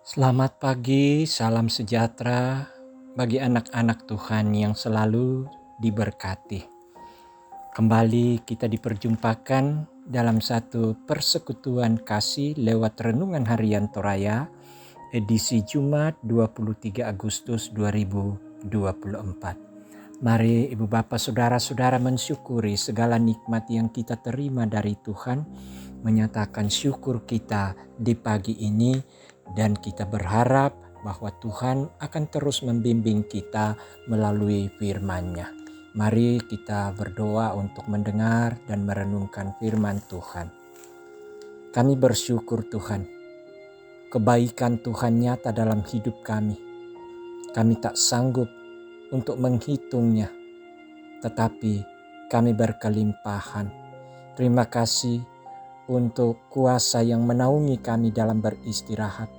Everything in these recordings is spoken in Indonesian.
Selamat pagi, salam sejahtera bagi anak-anak Tuhan yang selalu diberkati. Kembali kita diperjumpakan dalam satu persekutuan kasih lewat Renungan Harian Toraya, edisi Jumat 23 Agustus 2024. Mari Ibu Bapak Saudara-saudara mensyukuri segala nikmat yang kita terima dari Tuhan, menyatakan syukur kita di pagi ini, dan kita berharap bahwa Tuhan akan terus membimbing kita melalui firman-Nya. Mari kita berdoa untuk mendengar dan merenungkan firman Tuhan. Kami bersyukur Tuhan, kebaikan Tuhan nyata dalam hidup kami. Kami tak sanggup untuk menghitungnya, tetapi kami berkelimpahan. Terima kasih untuk kuasa yang menaungi kami dalam beristirahat.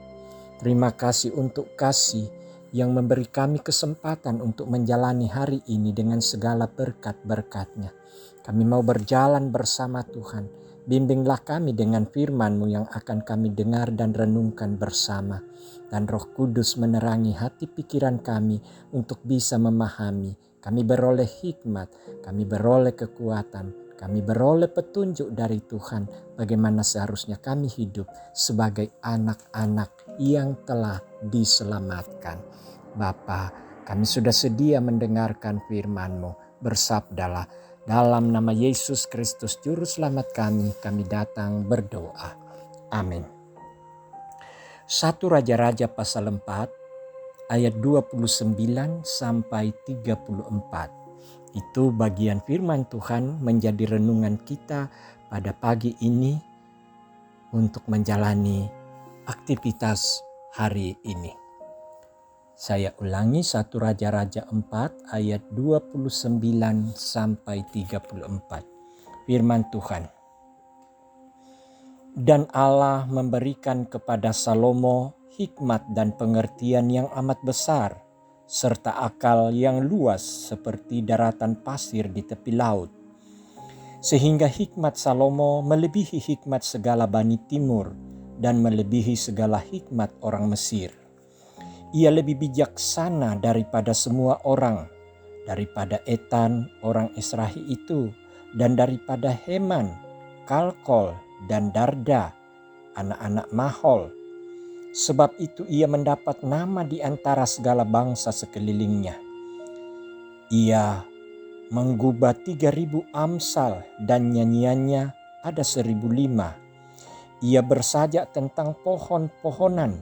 Terima kasih untuk kasih yang memberi kami kesempatan untuk menjalani hari ini dengan segala berkat-berkat-Nya. Kami mau berjalan bersama Tuhan. Bimbinglah kami dengan firman-Mu yang akan kami dengar dan renungkan bersama. Dan Roh Kudus menerangi hati pikiran kami untuk bisa memahami. Kami beroleh hikmat, kami beroleh kekuatan, kami beroleh petunjuk dari Tuhan bagaimana seharusnya kami hidup sebagai anak-anak yang telah diselamatkan. Bapa, kami sudah sedia mendengarkan firman-Mu. Bersabdalah, dalam nama Yesus Kristus Juru Selamat kami datang berdoa. Amin. 1 Raja-Raja pasal 4 ayat 29 sampai 34. Itu bagian firman Tuhan menjadi renungan kita pada pagi ini untuk menjalani aktivitas hari ini. Saya ulangi 1 Raja-Raja 4 ayat 29 sampai 34. Firman Tuhan. Dan Allah memberikan kepada Salomo hikmat dan pengertian yang amat besar, serta akal yang luas seperti daratan pasir di tepi laut. Sehingga hikmat Salomo melebihi hikmat segala Bani Timur dan melebihi segala hikmat orang Mesir. Ia lebih bijaksana daripada semua orang, daripada Etan orang Esrahi itu, dan daripada Heman, Kalkol, dan Darda, anak-anak Mahol. Sebab itu ia mendapat nama di antara segala bangsa sekelilingnya. Ia menggubah 3.000 amsal dan nyanyiannya ada 1.005. Ia bersajak tentang pohon-pohonan,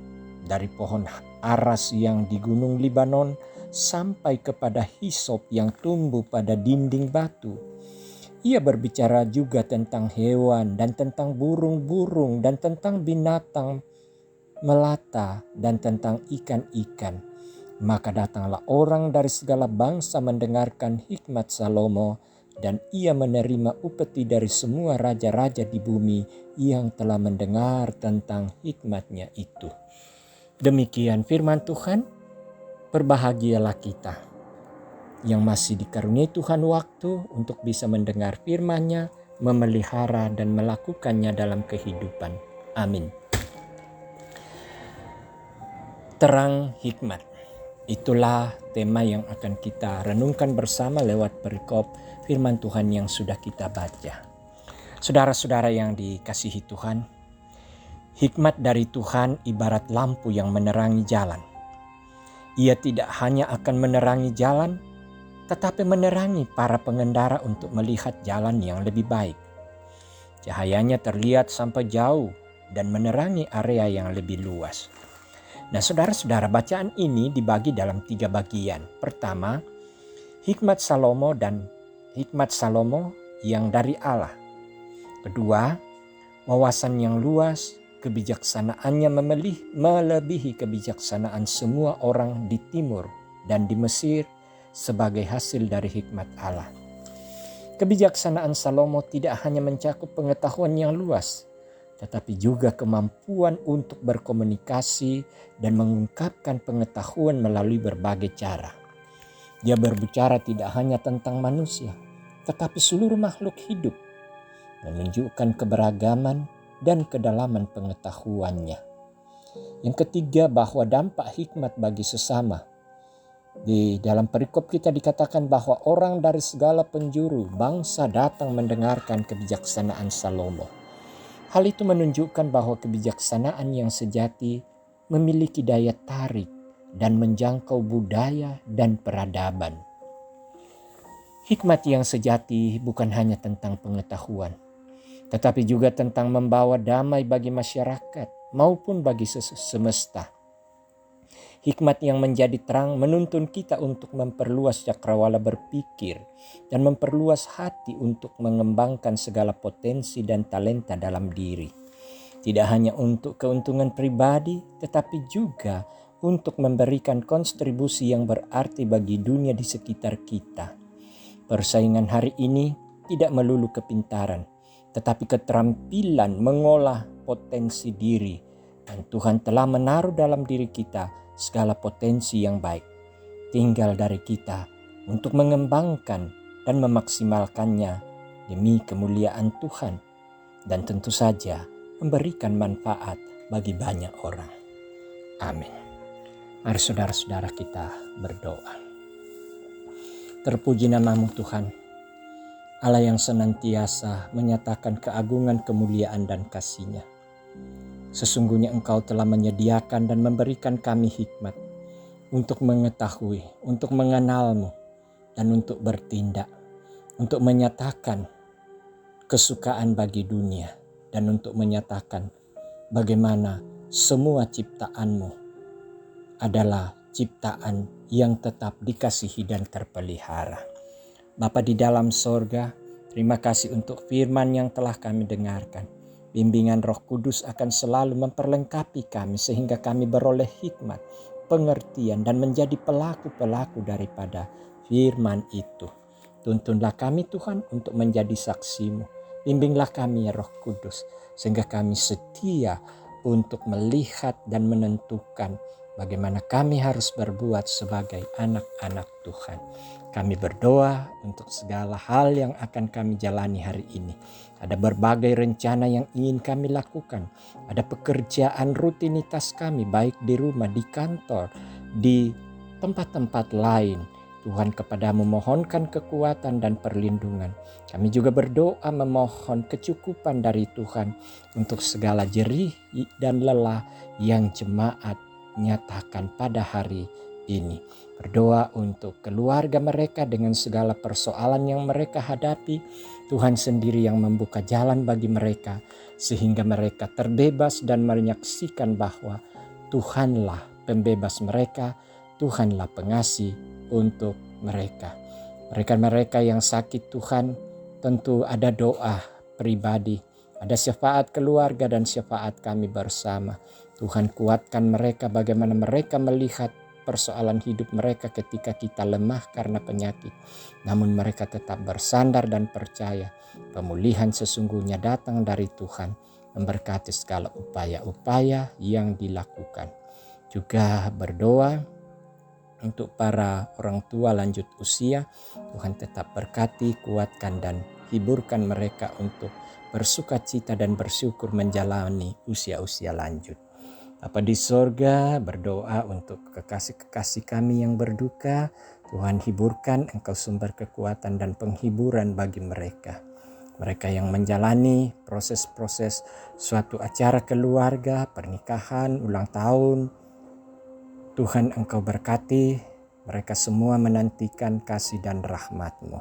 dari pohon aras yang di gunung Libanon sampai kepada hisop yang tumbuh pada dinding batu. Ia berbicara juga tentang hewan dan tentang burung-burung dan tentang binatang melata dan tentang ikan-ikan. Maka datanglah orang dari segala bangsa mendengarkan hikmat Salomo, dan ia menerima upeti dari semua raja-raja di bumi yang telah mendengar tentang hikmatnya itu. Demikian firman Tuhan. Berbahagialah kita yang masih dikaruniai Tuhan waktu untuk bisa mendengar firman-Nya, memelihara dan melakukannya dalam kehidupan. Amin. Terang hikmat. Itulah tema yang akan kita renungkan bersama lewat perikop firman Tuhan yang sudah kita baca. Saudara-saudara yang dikasihi Tuhan, hikmat dari Tuhan ibarat lampu yang menerangi jalan. Ia tidak hanya akan menerangi jalan, tetapi menerangi para pengendara untuk melihat jalan yang lebih baik. Cahayanya terlihat sampai jauh dan menerangi area yang lebih luas. Nah, saudara-saudara, bacaan ini dibagi dalam 3 bagian. Pertama, hikmat Salomo yang dari Allah. Kedua, wawasan yang luas, kebijaksanaannya melebihi kebijaksanaan semua orang di timur dan di Mesir sebagai hasil dari hikmat Allah. Kebijaksanaan Salomo tidak hanya mencakup pengetahuan yang luas, tetapi juga kemampuan untuk berkomunikasi dan mengungkapkan pengetahuan melalui berbagai cara. Dia berbicara tidak hanya tentang manusia, tetapi seluruh makhluk hidup, menunjukkan keberagaman dan kedalaman pengetahuannya. Yang ketiga, bahwa dampak hikmat bagi sesama. Di dalam perikop kita dikatakan bahwa orang dari segala penjuru bangsa datang mendengarkan kebijaksanaan Salomo. Hal itu menunjukkan bahwa kebijaksanaan yang sejati memiliki daya tarik dan menjangkau budaya dan peradaban. Hikmat yang sejati bukan hanya tentang pengetahuan, tetapi juga tentang membawa damai bagi masyarakat maupun bagi semesta. Hikmat yang menjadi terang menuntun kita untuk memperluas cakrawala berpikir dan memperluas hati untuk mengembangkan segala potensi dan talenta dalam diri. Tidak hanya untuk keuntungan pribadi, tetapi juga untuk memberikan kontribusi yang berarti bagi dunia di sekitar kita. Persaingan hari ini tidak melulu kepintaran, tetapi keterampilan mengolah potensi diri. Dan Tuhan telah menaruh dalam diri kita segala potensi yang baik. Tinggal dari kita untuk mengembangkan dan memaksimalkannya demi kemuliaan Tuhan. Dan tentu saja memberikan manfaat bagi banyak orang. Amin. Mari saudara-saudara kita berdoa. Terpuji namamu Tuhan, Allah yang senantiasa menyatakan keagungan, kemuliaan, dan kasih-Nya. Sesungguhnya Engkau telah menyediakan dan memberikan kami hikmat untuk mengetahui, untuk mengenal-Mu, dan untuk bertindak, untuk menyatakan kesukaan bagi dunia, dan untuk menyatakan bagaimana semua ciptaan-Mu adalah ciptaan yang tetap dikasihi dan terpelihara. Bapa di dalam sorga, terima kasih untuk firman yang telah kami dengarkan. Bimbingan Roh Kudus akan selalu memperlengkapi kami sehingga kami beroleh hikmat, pengertian, dan menjadi pelaku-pelaku daripada firman itu. Tuntunlah kami Tuhan untuk menjadi saksi-Mu. Bimbinglah kami ya Roh Kudus sehingga kami setia untuk melihat dan menentukan bagaimana kami harus berbuat sebagai anak-anak Tuhan. Kami berdoa untuk segala hal yang akan kami jalani hari ini. Ada berbagai rencana yang ingin kami lakukan. Ada pekerjaan rutinitas kami baik di rumah, di kantor, di tempat-tempat lain. Tuhan, kepadamu mohonkan kekuatan dan perlindungan. Kami juga berdoa memohon kecukupan dari Tuhan untuk segala jerih dan lelah yang jemaat nyatakan pada hari ini. Berdoa untuk keluarga mereka dengan segala persoalan yang mereka hadapi. Tuhan sendiri yang membuka jalan bagi mereka sehingga mereka terbebas dan menyaksikan bahwa Tuhanlah pembebas mereka, Tuhanlah pengasih untuk mereka. Mereka yang sakit Tuhan, tentu ada doa pribadi, ada syafaat keluarga dan syafaat kami bersama. Tuhan kuatkan mereka bagaimana mereka melihat persoalan hidup mereka ketika kita lemah karena penyakit. Namun mereka tetap bersandar dan percaya pemulihan sesungguhnya datang dari Tuhan, memberkati segala upaya-upaya yang dilakukan. Juga berdoa untuk para orang tua lanjut usia, Tuhan tetap berkati, kuatkan dan hiburkan mereka untuk bersukacita dan bersyukur menjalani usia-usia lanjut. Bapa di sorga, berdoa untuk kekasih-kekasih kami yang berduka. Tuhan hiburkan, Engkau sumber kekuatan dan penghiburan bagi mereka. Mereka yang menjalani proses-proses suatu acara keluarga, pernikahan, ulang tahun. Tuhan Engkau berkati, mereka semua menantikan kasih dan rahmat-Mu.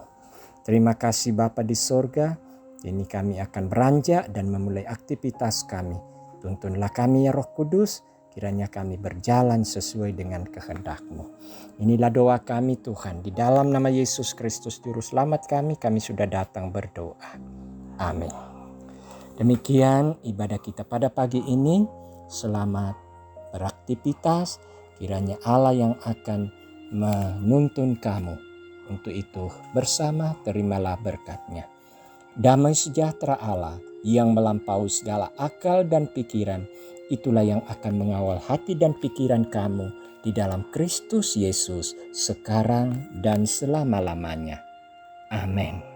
Terima kasih Bapa di sorga, kini kami akan beranjak dan memulai aktivitas kami. Tuntunlah kami ya Roh Kudus, kiranya kami berjalan sesuai dengan kehendak-Mu. Inilah doa kami Tuhan, di dalam nama Yesus Kristus Juru Selamat kami sudah datang berdoa. Amin. Demikian ibadah kita pada pagi ini. Selamat beraktivitas, kiranya Allah yang akan menuntun kamu. Untuk itu bersama terimalah berkat-Nya. Damai sejahtera Allah yang melampaui segala akal dan pikiran, itulah yang akan mengawal hati dan pikiran kamu di dalam Kristus Yesus sekarang dan selama-lamanya. Amin.